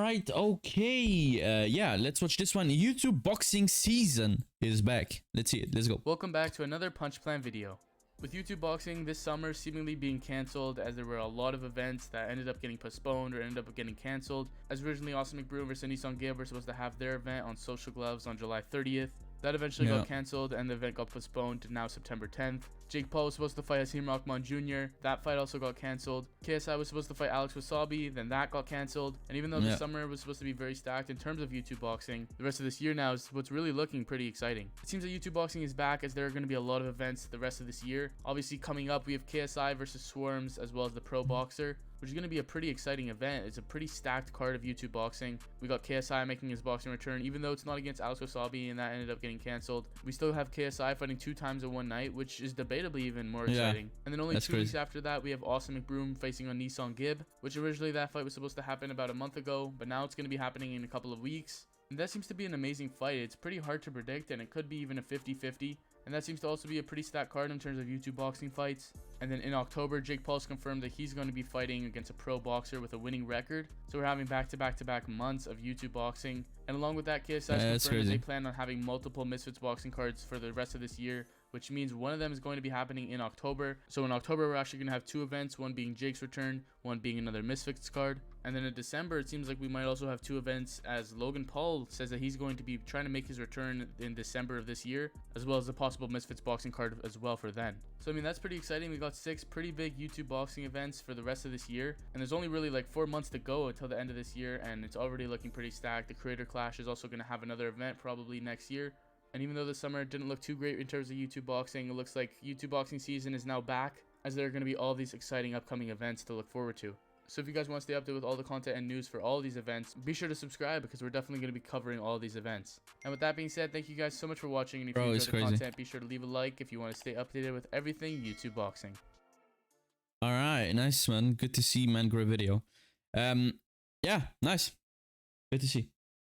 right, okay. Yeah, let's watch this one. YouTube boxing season is back. Let's see it. Let's go. Welcome back to another Punch Plan video. With YouTube boxing this summer seemingly being cancelled, as there were a lot of events that ended up getting postponed or ended up getting cancelled, as originally Austin McBroom versus Nissan Gibb were supposed to have their event on Social Gloves on July 30th. That eventually got cancelled and the event got postponed to now September 10th. Jake Paul was supposed to fight Hasim Rahman Jr. That fight also got cancelled. KSI was supposed to fight Alex Wasabi, then that got cancelled. And even though the summer was supposed to be very stacked in terms of YouTube boxing, the rest of this year now is what's really looking pretty exciting. It seems that YouTube boxing is back, as there are going to be a lot of events the rest of this year. Obviously coming up we have KSI versus Swarms, as well as the Pro Boxer, which is going to be a pretty exciting event. It's a pretty stacked card of YouTube boxing. We got KSI making his boxing return, even though it's not against Alex Wasabi and that ended up getting cancelled. We still have KSI fighting 2 times in one night, which is debatably even more exciting. And then only 2 weeks after that, we have Austin McBroom facing on Nissan Gibb, which originally that fight was supposed to happen about a month ago, but now it's going to be happening in a couple of weeks. And that seems to be an amazing fight. It's pretty hard to predict, and it could be even a 50-50. And that seems to also be a pretty stacked card in terms of YouTube boxing fights. And then in October, Jake Paul's confirmed that he's going to be fighting against a pro boxer with a winning record. So we're having back-to-back months of YouTube boxing. And along with that, KSI's confirmed that they plan on having multiple Misfits boxing cards for the rest of this year, which means one of them is going to be happening in October. So in October, we're actually going to have 2 events, one being Jake's return, one being another Misfits card. And then in December, it seems like we might also have 2 events, as Logan Paul says that he's going to be trying to make his return in December of this year, as well as a possible Misfits boxing card as well for then. So I mean, that's pretty exciting. We got 6 pretty big YouTube boxing events for the rest of this year, and there's only really like 4 months to go until the end of this year, and it's already looking pretty stacked. The Creator Clash is also going to have another event probably next year. And even though the summer didn't look too great in terms of YouTube boxing, it looks like YouTube boxing season is now back, as there are going to be all these exciting upcoming events to look forward to. So if you guys want to stay updated with all the content and news for all of these events, be sure to subscribe, because we're definitely going to be covering all of these events. And with that being said, thank you guys so much for watching, and if you enjoyed the content, be sure to leave a like if you want to stay updated with everything YouTube boxing. All right, nice, man. Good to see, man. Great video. Yeah, nice. Good to see.